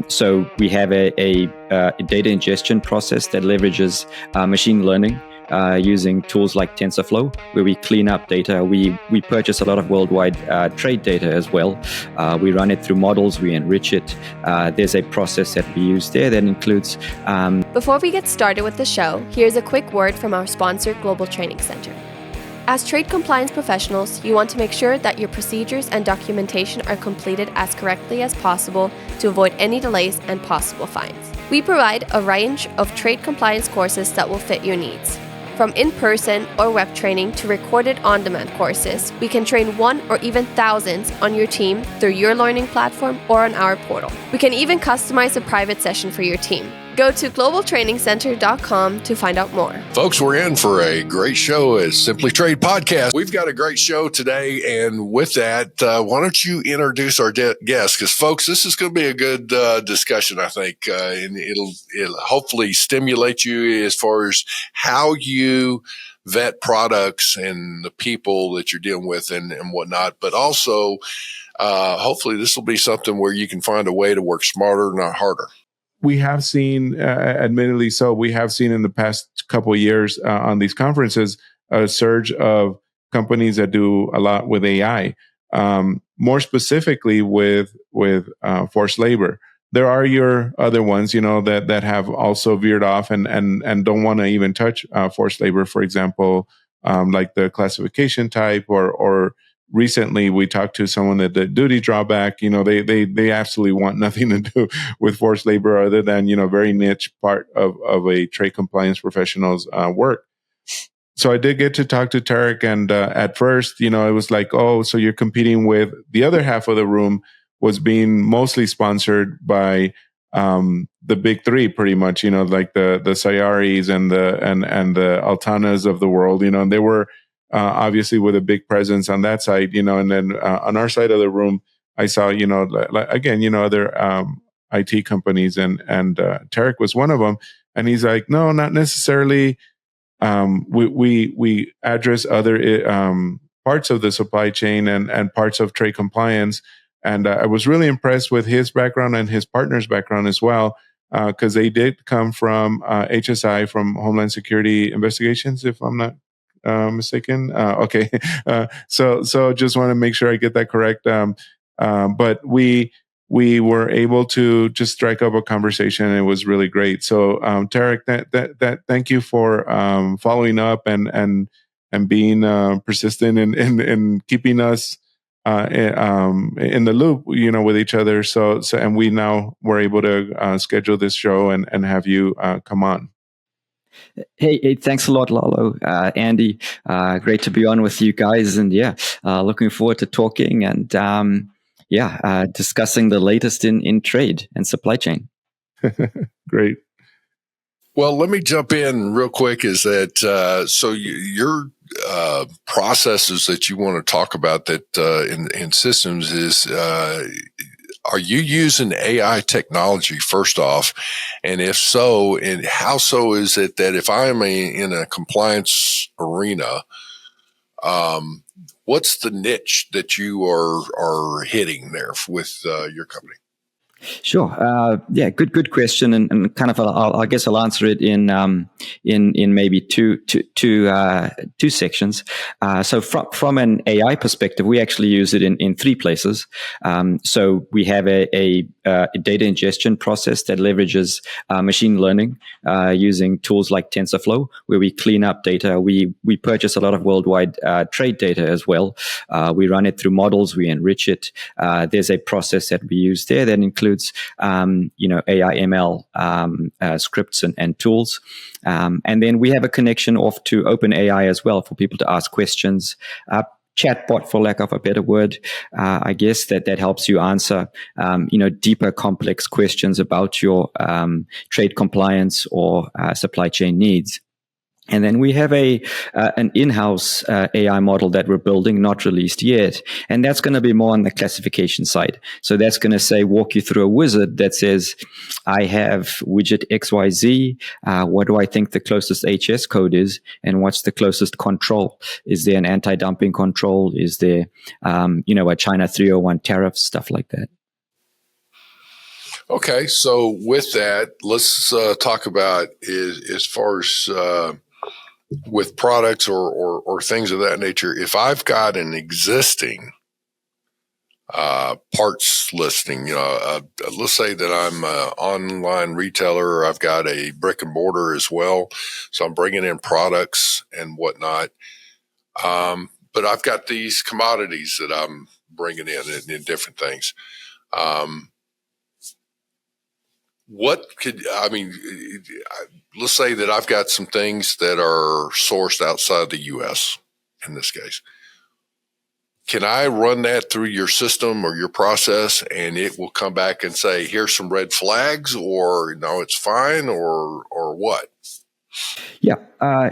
So we have a data ingestion process that leverages machine learning using tools like TensorFlow, where we clean up data. We purchase a lot of worldwide trade data as well. We run it through models, we enrich it. There's a process that we use there that includes... Before we get started with the show, here's a quick word from our sponsor, Global Training Center. As trade compliance professionals, you want to make sure that your procedures and documentation are completed as correctly as possible to avoid any delays and possible fines. We provide a range of trade compliance courses that will fit your needs. From in-person or web training to recorded on-demand courses, we can train one or even thousands on your team through your learning platform or on our portal. We can even customize a private session for your team. Go to globaltrainingcenter.com to find out more. Folks, we're in for a great show at Simply Trade Podcast. We've got a great show today, and with that, why don't you introduce our guest? Because, folks, this is going to be a good discussion, I think, and it'll hopefully stimulate you as far as how you vet products and the people that you're dealing with and whatnot, but also hopefully this will be something where you can find a way to work smarter, not harder. We have seen, admittedly so, we have seen in the past couple of years on these conferences a surge of companies that do a lot with AI, more specifically with forced labor. There are your other ones, that have also veered off and don't want to even touch forced labor, for example, like the classification type or recently, we talked to someone that the duty drawback, they absolutely want nothing to do with forced labor other than, very niche part of a trade compliance professional's work. So I did get to talk to Tariq, and at first, it was like, oh, so you're competing with the other half of the room was being mostly sponsored by the big three, pretty much, like the Sayaris and the Altanas of the world, and they were obviously with a big presence on that side, and then on our side of the room, I saw, other IT companies, and Tariq was one of them. And he's like, no, not necessarily. We address other parts of the supply chain and parts of trade compliance. And I was really impressed with his background and his partner's background as well, because they did come from HSI, from Homeland Security Investigations, if I'm not mistaken. Okay. So just want to make sure I get that correct. But we were able to just strike up a conversation, and it was really great. So, Tariq, thank you for following up and being persistent and keeping us in the loop, with each other. So and we now were able to schedule this show and have you come on. Hey, thanks a lot, Lalo. Andy, great to be on with you guys. And looking forward to talking and discussing the latest in trade and supply chain. Great. Well, let me jump in real quick. Is that so your processes that you want to talk about that in systems is are you using AI technology first off? And if so, and how so is it that if I'm in a compliance arena, what's the niche that you are hitting there with your company? Sure. Good question, and kind of I guess I'll answer it in maybe two sections. So from an AI perspective, we actually use it in three places. So we have a data ingestion process that leverages machine learning using tools like TensorFlow, where we clean up data. We purchase a lot of worldwide trade data as well. We run it through models. We enrich it. There's a process that we use there that includes AI ML scripts and tools. And then we have a connection off to OpenAI as well for people to ask questions. Chatbot, for lack of a better word, I guess that helps you answer, deeper, complex questions about your trade compliance or supply chain needs. And then we have an in-house AI model that we're building, not released yet. And that's going to be more on the classification side. So that's going to walk you through a wizard that says, I have widget XYZ. What do I think the closest HS code is? And what's the closest control? Is there an anti-dumping control? Is there, a China 301 tariff, stuff like that? Okay, so with that, let's talk about as far as with products or things of that nature. If I've got an existing parts listing, let's say that I'm an online retailer, I've got a brick and mortar as well, so I'm bringing in products and whatnot. But I've got these commodities that I'm bringing in different things. Let's say that I've got some things that are sourced outside the U.S. in this case. Can I run that through your system or your process and it will come back and say, here's some red flags, or no, it's fine, or what? Yeah,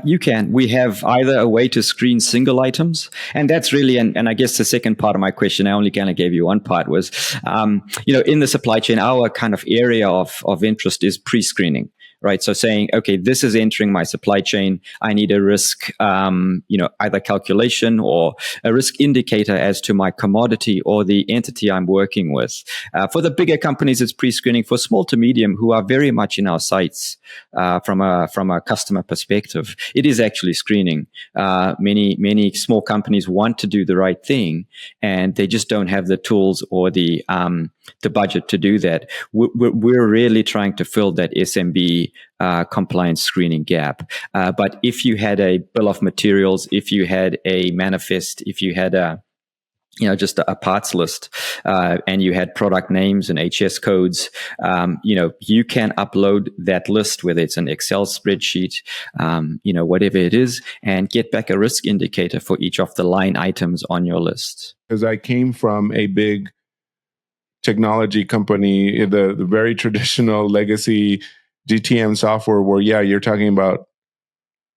you can. We have either a way to screen single items, and that's really, and I guess the second part of my question, I only kind of gave you one part, was, in the supply chain, our kind of area of interest is pre-screening. Right. So saying, okay, this is entering my supply chain. I need a risk, either calculation or a risk indicator as to my commodity or the entity I'm working with. For the bigger companies, it's pre-screening. For small to medium, who are very much in our sights from a customer perspective, it is actually screening. Many small companies want to do the right thing, and they just don't have the tools or the budget to do that. We're really trying to fill that SMB compliance screening gap. But if you had a bill of materials, if you had a manifest, if you had just a parts list, and you had product names and HS codes, you can upload that list, whether it's an Excel spreadsheet, whatever it is, and get back a risk indicator for each of the line items on your list. Because I came from a big technology company, the very traditional legacy GTM software, where you're talking about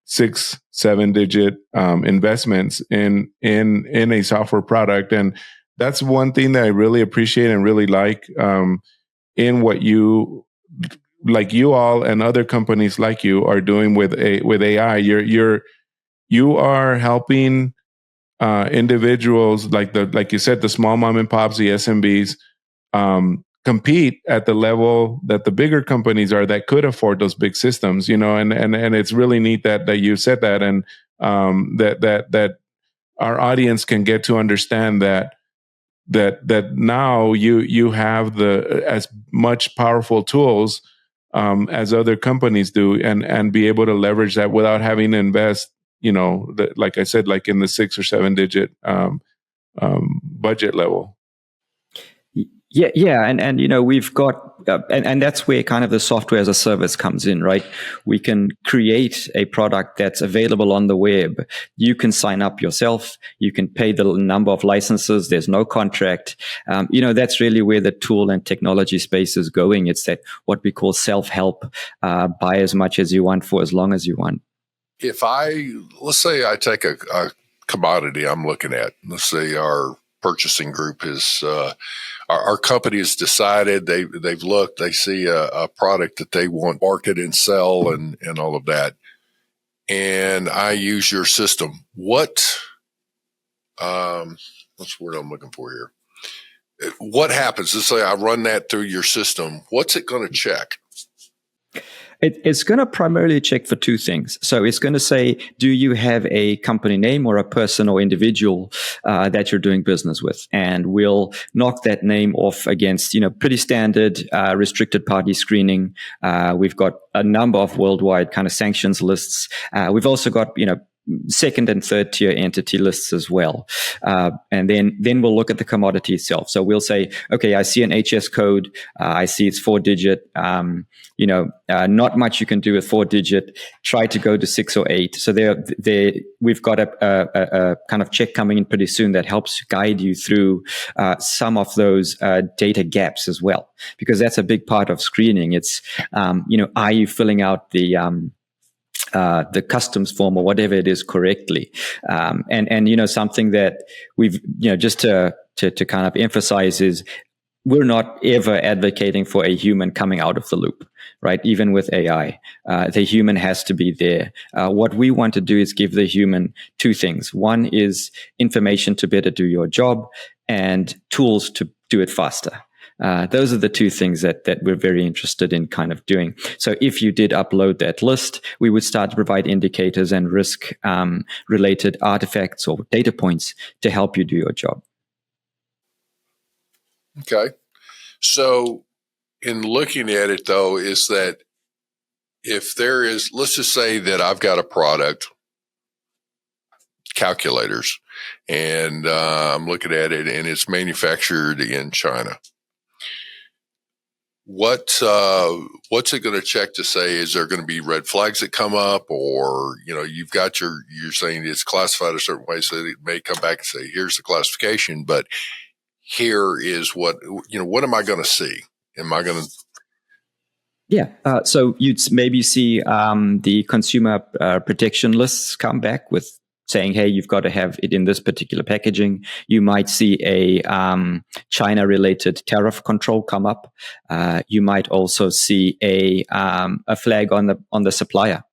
6-7 digit investments in a software product, and that's one thing that I really appreciate and really like in what you all and other companies like you are doing with AI. You are helping individuals like you said, the small mom and pops, the SMBs, compete at the level that the bigger companies are that could afford those big systems, and it's really neat that you said that, and that our audience can get to understand that now you have as much powerful tools as other companies do, and be able to leverage that without having to invest, like I said, like in the 6 or 7 digit budget level. Yeah, and we've got, and that's where kind of the software as a service comes in, right? We can create a product that's available on the web. You can sign up yourself. You can pay the number of licenses. There's no contract. That's really where the tool and technology space is going. It's that what we call self-help. Buy as much as you want for as long as you want. Let's say I take a commodity I'm looking at. Let's say our purchasing group is our company has decided they've looked, they see a product that they want market and sell and all of that, and I use your system. What's the word I'm looking for here? What happens? Let's say I run that through your system. What's it going to check? It's going to primarily check for two things. So it's going to say, do you have a company name or a person or individual that you're doing business with? And we'll knock that name off against, pretty standard restricted party screening. We've got a number of worldwide kind of sanctions lists. We've also got, second and third tier entity lists as well. And then we'll look at the commodity itself. So we'll say, okay, I see an HS code. I see it's 4-digit. Not much you can do with 4-digit. Try to go to 6 or 8. So we've got a kind of check coming in pretty soon that helps guide you through some of those data gaps as well, because that's a big part of screening. It's, are you filling out the customs form or whatever it is correctly? And something that we've, just to kind of emphasize is we're not ever advocating for a human coming out of the loop, right? Even with AI, the human has to be there. What we want to do is give the human two things. One is information to better do your job and tools to do it faster. Those are the two things that we're very interested in kind of doing. So if you did upload that list, we would start to provide indicators and risk related artifacts or data points to help you do your job. Okay. So in looking at it, though, is that if there is, let's just say that I've got a product, calculators, and I'm looking at it and it's manufactured in China. What's it going to check to say? Is there going to be red flags that come up, or you've got you're saying it's classified a certain way, so it may come back and say, here's the classification, but here is what am I going to see? Am I going to? Yeah, so you'd maybe see the consumer protection lists come back with saying, hey, you've got to have it in this particular packaging. You might see a China-related tariff control come up. You might also see a flag on the supplier.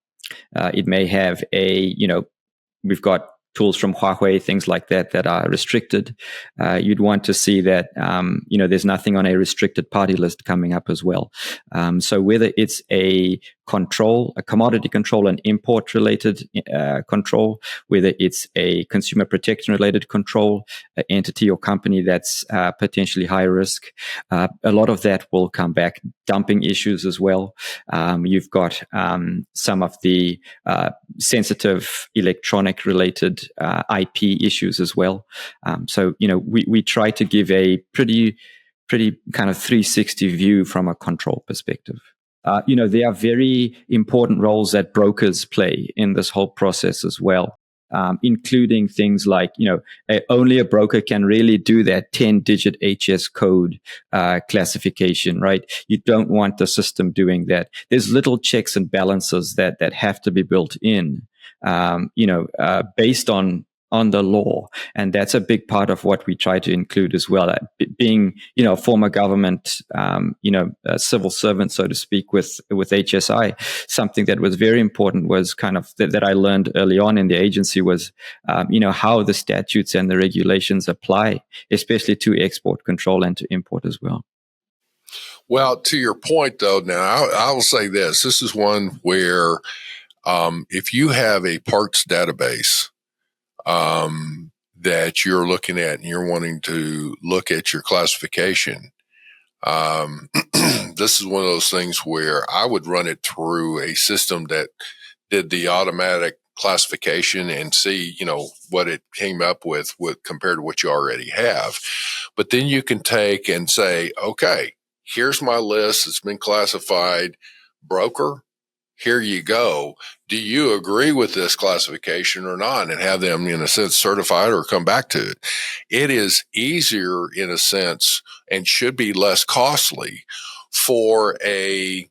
It may have we've got tools from Huawei, things like that are restricted. You'd want to see that, there's nothing on a restricted party list coming up as well. So whether it's a control, a commodity control, an import related control, whether it's a consumer protection related control, an entity or company that's potentially high risk, a lot of that will come back. Dumping issues as well. You've got some of the sensitive electronic related IP issues as well. So we try to give a pretty kind of 360 view from a control perspective. There are very important roles that brokers play in this whole process as well, including things like, only a broker can really do that 10-digit HS code classification, right? You don't want the system doing that. There's little checks and balances that have to be built in, based on the law. And that's a big part of what we try to include as well. Being, a former government, a civil servant, so to speak, with HSI, something that was very important was kind of that I learned early on in the agency was, how the statutes and the regulations apply, especially to export control and to import as well. Well, to your point, though, now I will say this. This is one where if you have a parts database that you're looking at and you're wanting to look at your classification, this is one of those things where I would run it through a system that did the automatic classification and see, what it came up with compared to what you already have. But then you can take and say, okay, here's my list. It's been classified. Broker, here you go. Do you agree with this classification or not? And have them, in a sense, certified or come back to it. It is easier, in a sense, and should be less costly for a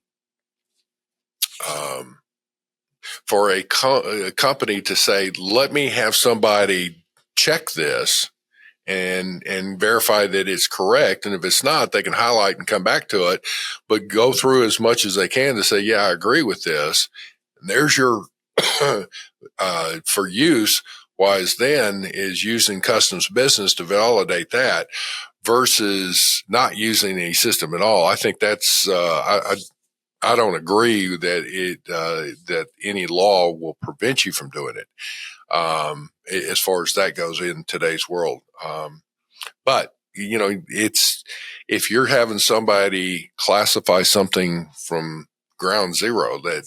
company to say, let me have somebody check this and verify that it's correct. And if it's not, they can highlight and come back to it, but go through as much as they can to say, yeah, I agree with this. And there's your, for use, whereas then is using customs business to validate that versus not using any system at all. I think that's, I don't agree that that any law will prevent you from doing it. As far as that goes in today's world. But, it's, if you're having somebody classify something from ground zero that,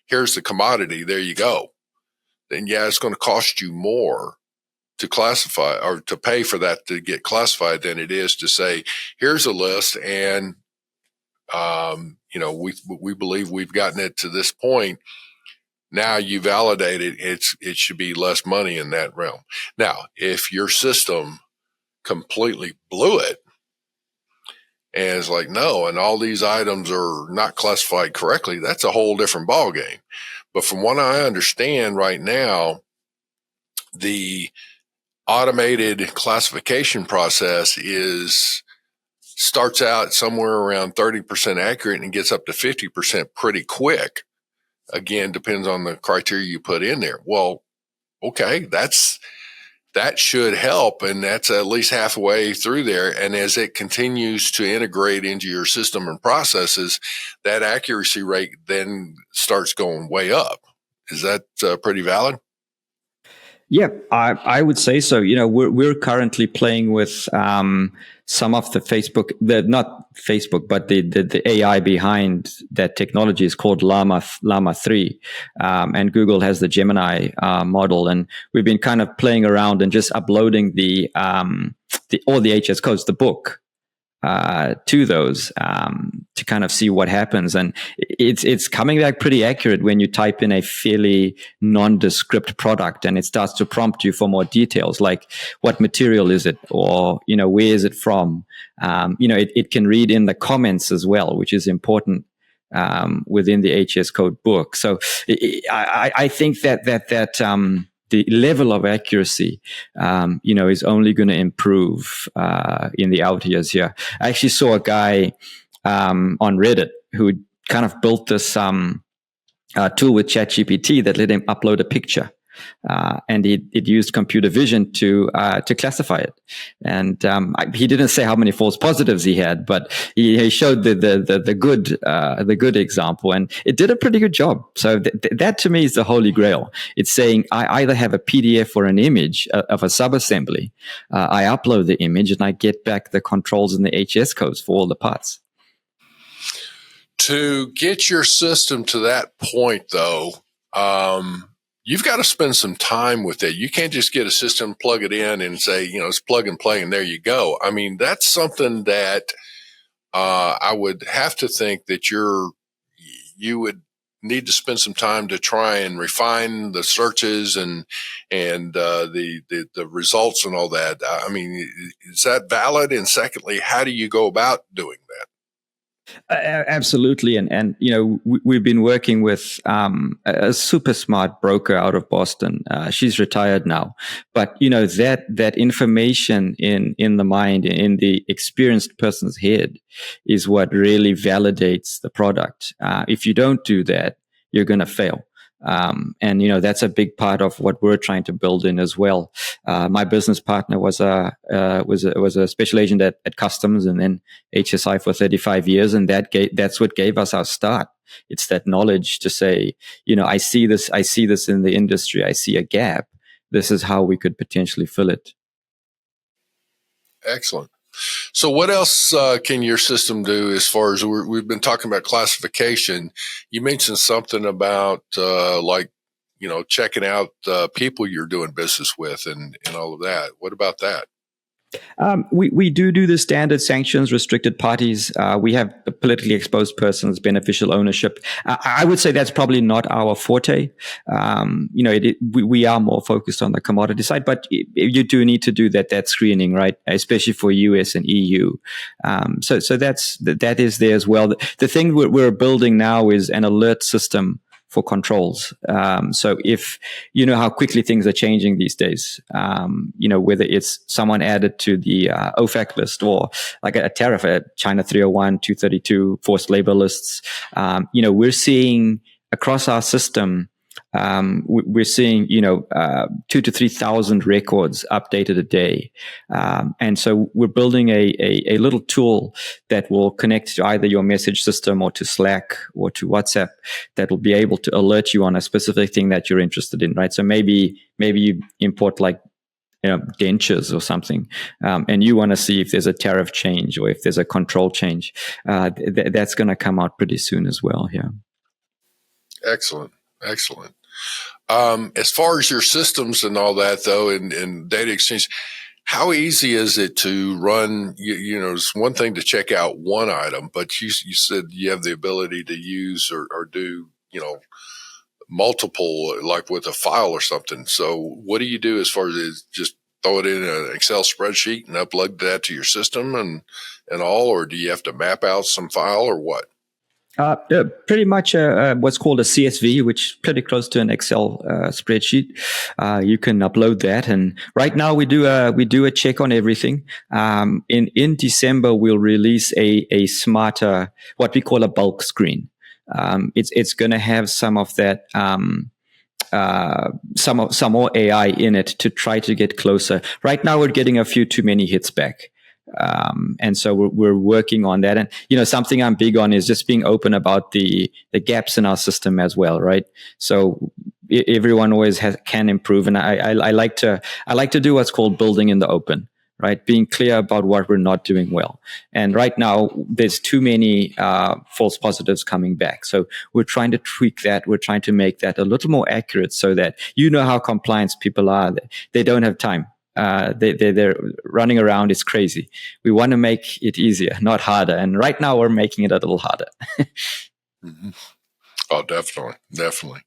here's the commodity, there you go. Then yeah, it's going to cost you more to classify or to pay for that to get classified than it is to say, here's a list. And, we believe we've gotten it to this point. Now you validate it, it should be less money in that realm. Now, if your system completely blew it and it's like, no, and all these items are not classified correctly, that's a whole different ballgame. But from what I understand right now, the automated classification process starts out somewhere around 30% accurate and gets up to 50% pretty quick. Again, depends on the criteria you put in there. Well, okay, that's that should help. And that's at least halfway through there. And as it continues to integrate into your system and processes, that accuracy rate then starts going way up. Is that pretty valid? Yeah, I would say so. We're currently playing with some of the not Facebook, but the AI behind that technology is called Llama 3, and Google has the Gemini model, and we've been kind of playing around and just uploading all the HS codes, the book, to those to kind of see what happens, and it's coming back pretty accurate when you type in a fairly nondescript product, and it starts to prompt you for more details, like what material is it, or where is it from. It can read in the comments as well, which is important within the HS code book. So I think that the level of accuracy, is only going to improve in the out years here. I actually saw a guy on Reddit who kind of built this tool with ChatGPT that let him upload a picture. And it used computer vision to classify it, and he didn't say how many false positives he had, but he showed the good example, and it did a pretty good job. So that to me is the holy grail. It's saying I either have a PDF or an image of a subassembly, I upload the image, and I get back the controls and the HS codes for all the parts. To get your system to that point, though, you've got to spend some time with it. You can't just get a system, plug it in, and say, it's plug and play, and there you go. I mean, that's something that I would have to think that you would need to spend some time to try and refine the searches and the results and all that. I mean, is that valid? And secondly, how do you go about doing that? Absolutely, and we've been working with a super smart broker out of Boston. She's retired now, but that information in the mind, in the experienced person's head, is what really validates the product. If you don't do that, you're going to fail. And that's a big part of what we're trying to build in as well. My business partner was a special agent at Customs, and then HSI for 35 years, and that's what gave us our start. It's that knowledge to say, I see this in the industry. I see a gap. This is how we could potentially fill it. Excellent. So what else can your system do as far as we've been talking about classification? You mentioned something about checking out people you're doing business with and all of that. What about that? We do the standard sanctions, restricted parties. We have politically exposed persons, beneficial ownership. I would say that's probably not our forte. We are more focused on the commodity side, but you do need to do that screening, right? Especially for US and EU. So that is there as well. The thing we're building now is an alert system for controls. So if how quickly things are changing these days, whether it's someone added to the OFAC list or like a tariff at China 301, 232, forced labor lists, we're seeing across our system, we're seeing 2,000 to 3,000 records updated a day, and so we're building a little tool that will connect to either your message system or to Slack or to WhatsApp that will be able to alert you on a specific thing that you're interested in, right? So maybe you import like dentures or something, and you want to see if there's a tariff change or if there's a control change. That's going to come out pretty soon as well. Yeah. Excellent. As far as your systems and all that, though, and data exchange, how easy is it to run? It's one thing to check out one item, but you said you have the ability to use or do, multiple, like with a file or something. So what do you do as far as just throw it in an Excel spreadsheet and upload that to your system and all, or do you have to map out some file or what? Pretty much what's called a CSV, which is pretty close to an Excel spreadsheet. You can upload that, and right now we do a check on everything. In December, we'll release a smarter, what we call a bulk screen. It's going to have some of that some more AI in it to try to get closer. Right now, we're getting a few too many hits back. And so we're working on that. And, something I'm big on is just being open about the gaps in our system as well, right? So everyone always can improve. And I like to do what's called building in the open, right? Being clear about what we're not doing well. And right now, there's too many false positives coming back. So we're trying to tweak that. We're trying to make that a little more accurate so that how compliance people are. They don't have time. They're running around. It's crazy. We want to make it easier, not harder. And right now, we're making it a little harder. Mm-hmm. Oh, definitely.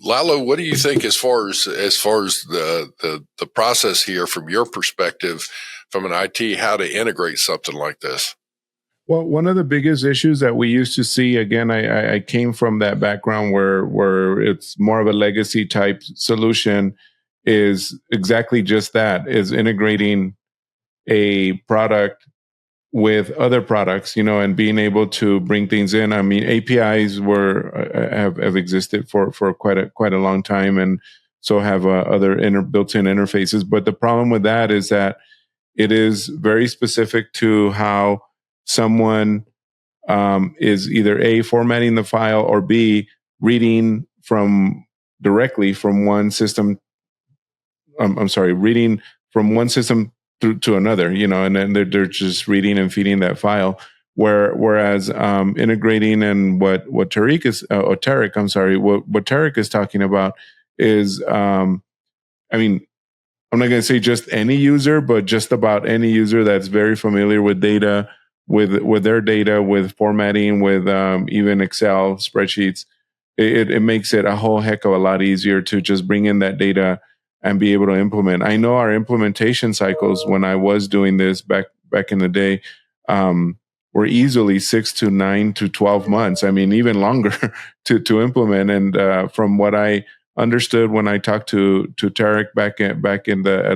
Lalo, what do you think as far as the process here from your perspective, from an IT, how to integrate something like this? Well, one of the biggest issues that we used to see, again, I came from that background where it's more of a legacy type solution, is exactly just that, is integrating a product with other products, and being able to bring things in. I mean, APIs have existed for quite a long time, and so have other built-in interfaces. But the problem with that is that it is very specific to how someone is either A, formatting the file, or B, reading directly from one system. Reading from one system through to another, and then they're just reading and feeding that file. Whereas integrating, and what Tariq is, or Tariq, I'm sorry, what Tariq is talking about is, I'm not going to say just any user, but just about any user that's very familiar with data, with their data, with formatting, with even Excel spreadsheets. It makes it a whole heck of a lot easier to just bring in that data and be able to implement. I know our implementation cycles, when I was doing this back in the day, were easily 6 to 9 to 12 months. I mean, even longer to implement. And from what I understood when I talked to Tariq back at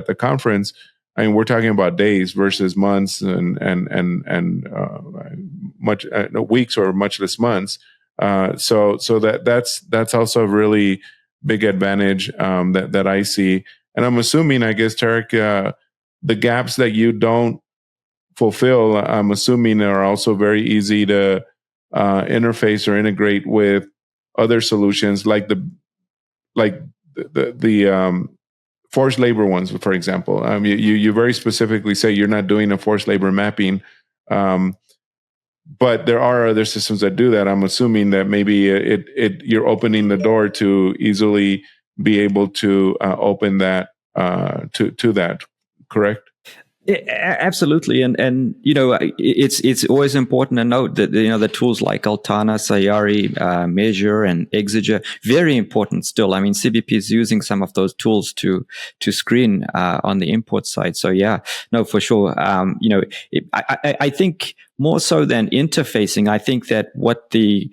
the conference, I mean, we're talking about days versus months and much weeks, or much less months. So that's also a really big advantage that I see. And I'm assuming, I guess, Tariq, the gaps that you don't fulfill, I'm assuming, are also very easy to interface or integrate with other solutions, like the forced labor ones, for example. You very specifically say you're not doing a forced labor mapping. But there are other systems that do that. I'm assuming that maybe you're opening the door to easily be able to open that to that. Correct? Yeah, absolutely, and it's always important to note that the tools like Altana, Sayari, Measure, and Exeger, very important still. I mean, CBP is using some of those tools to screen on the import side. So yeah, no, for sure. I think more so than interfacing, I think that what the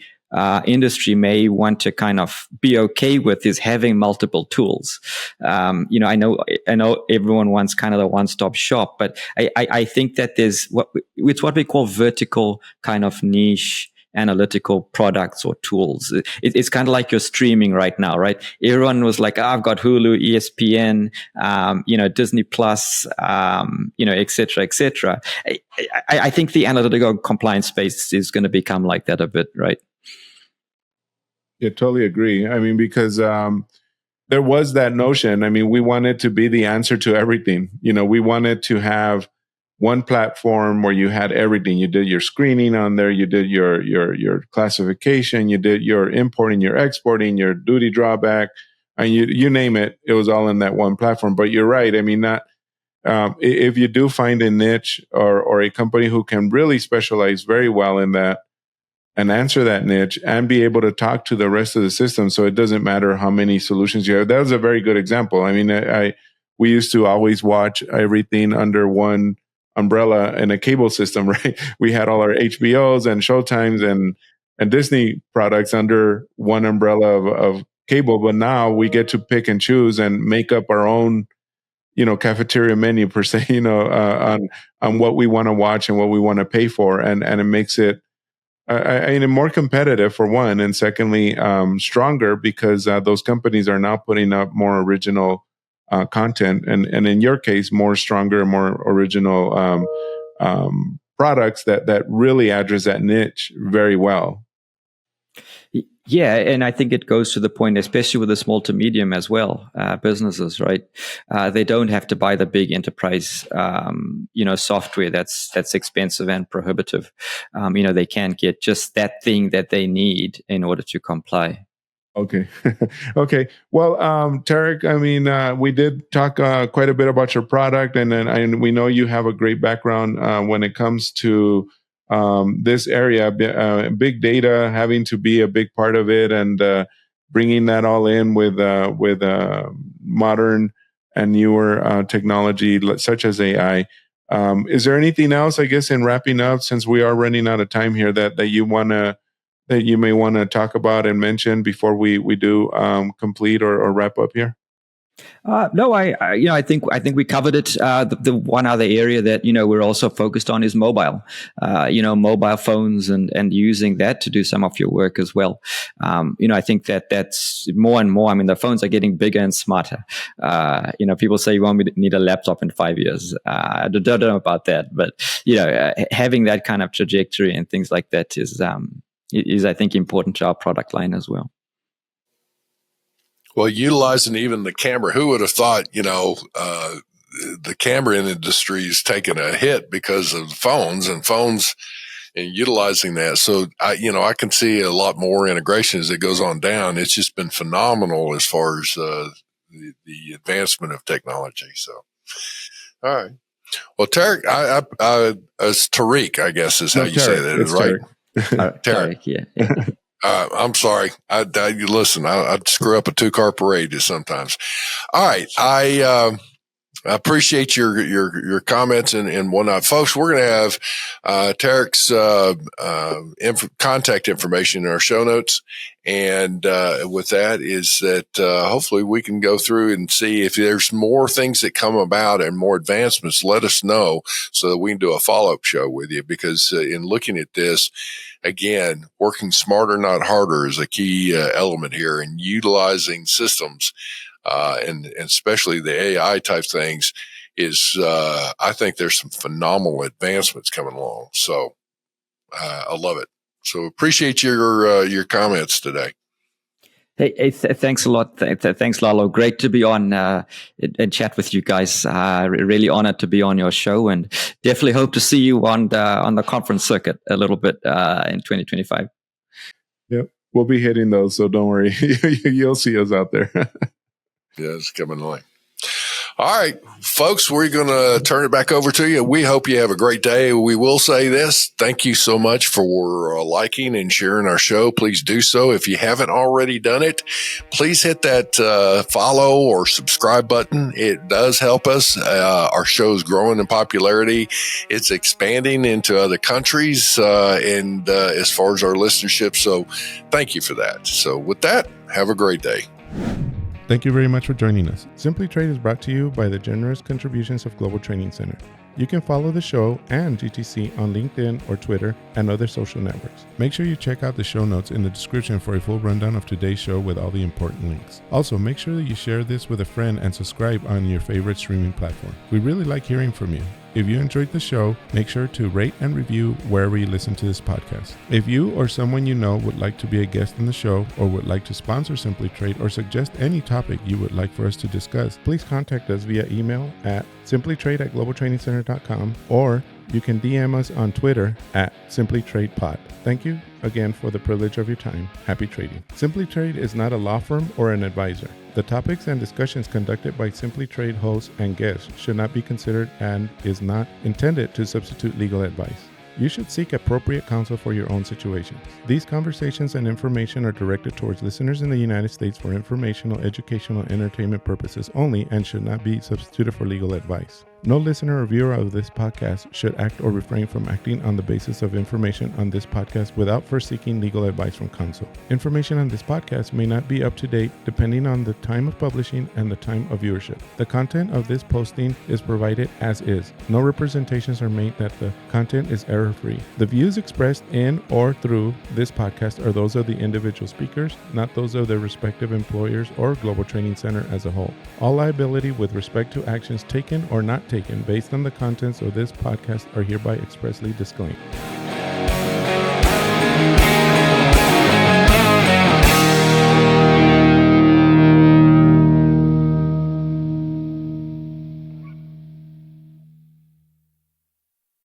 industry may want to kind of be okay with is having multiple tools. I know everyone wants kind of the one-stop shop, but I think that it's what we call vertical kind of niche analytical products or tools. It's kind of like you're streaming right now, right? Everyone was like, I've got Hulu, ESPN, Disney Plus, et cetera, et cetera. I think the analytical compliance space is going to become like that a bit, right? Yeah, totally agree. I mean, because there was that notion. I mean, we wanted to be the answer to everything. We wanted to have one platform where you had everything. You did your screening on there. You did your classification. You did your importing, your exporting, your duty drawback, and you name it. It was all in that one platform. But you're right. I mean, not if you do find a niche or a company who can really specialize very well in that, and answer that niche, and be able to talk to the rest of the system. So it doesn't matter how many solutions you have. That was a very good example. I mean, we used to always watch everything under one umbrella in a cable system, right? We had all our HBOs and Showtimes and Disney products under one umbrella of cable. But now we get to pick and choose and make up our own, cafeteria menu per se, on what we want to watch and what we want to pay for. And it makes it more competitive for one, and secondly, stronger because those companies are now putting up more original content, and in your case, more stronger, more original products that really address that niche very well. Yeah, and I think it goes to the point, especially with the small to medium as well, businesses, right? They don't have to buy the big enterprise, software that's expensive and prohibitive. They can get just that thing that they need in order to comply. Okay. Okay. Well, Tariq, I mean, we did talk quite a bit about your product, and we know you have a great background when it comes to this area, big data, having to be a big part of it, and bringing that all in with modern and newer technology such as AI. Is there anything else, I guess, in wrapping up, since we are running out of time here, that you may want to talk about and mention before we do complete or wrap up here? No, I think we covered it. The one other area that we're also focused on is mobile. Mobile phones and using that to do some of your work as well. I think that's more and more. I mean, the phones are getting bigger and smarter. People say you won't need a laptop in 5 years. I don't know about that, but having that kind of trajectory and things like that is I think important to our product line as well. Well, utilizing even the camera, who would have thought, the camera industry is taking a hit because of phones and utilizing that. So I can see a lot more integration as it goes on down. It's just been phenomenal as far as the advancement of technology. So, all right. Well, Tariq, it's Tariq, I guess is how you say that, it's right? Tariq, yeah. I'm sorry. Listen, I'd screw up a 2-car parade sometimes. All right. I appreciate your comments and whatnot. Folks, we're going to have Tariq's contact information in our show notes. And with that is that hopefully we can go through and see if there's more things that come about and more advancements, let us know so that we can do a follow-up show with you. Because in looking at this, again, working smarter, not harder is a key element here, and utilizing systems and especially the AI type things is, I think there's some phenomenal advancements coming along. So I love it. So appreciate your comments today. Hey, thanks a lot. Thanks, Lalo. Great to be on and chat with you guys. Really honored to be on your show, and definitely hope to see you on the conference circuit a little bit in 2025. Yep, we'll be hitting those, so don't worry. You'll see us out there. Yeah, it's coming along. All right, folks, we're going to turn it back over to you. We hope you have a great day. We will say this. Thank you so much for liking and sharing our show. Please do so. If you haven't already done it, please hit that follow or subscribe button. It does help us. Our show is growing in popularity. It's expanding into other countries and as far as our listenership. So thank you for that. So with that, have a great day. Thank you very much for joining us. Simply Trade is brought to you by the generous contributions of Global Training Center. You can follow the show and GTC on LinkedIn or Twitter and other social networks. Make sure you check out the show notes in the description for a full rundown of today's show with all the important links. Also, make sure that you share this with a friend and subscribe on your favorite streaming platform. We really like hearing from you. If you enjoyed the show, make sure to rate and review wherever you listen to this podcast. If you or someone you know would like to be a guest on the show or would like to sponsor Simply Trade or suggest any topic you would like for us to discuss, please contact us via email at simplytrade@globaltrainingcenter.com, or you can DM us on Twitter at simplytradepod. Thank you again for the privilege of your time. Happy trading. Simply Trade is not a law firm or an advisor. The topics and discussions conducted by Simply Trade hosts and guests should not be considered and is not intended to substitute legal advice. You should seek appropriate counsel for your own situations. These conversations and information are directed towards listeners in the United States for informational, educational, and entertainment purposes only and should not be substituted for legal advice. No listener or viewer of this podcast should act or refrain from acting on the basis of information on this podcast without first seeking legal advice from counsel. Information on this podcast may not be up to date depending on the time of publishing and the time of viewership. The content of this posting is provided as is. No representations are made that the content is error-free. The views expressed in or through this podcast are those of the individual speakers, not those of their respective employers or Global Training Center as a whole. All liability with respect to actions taken or not taken based on the contents of this podcast are hereby expressly disclaimed.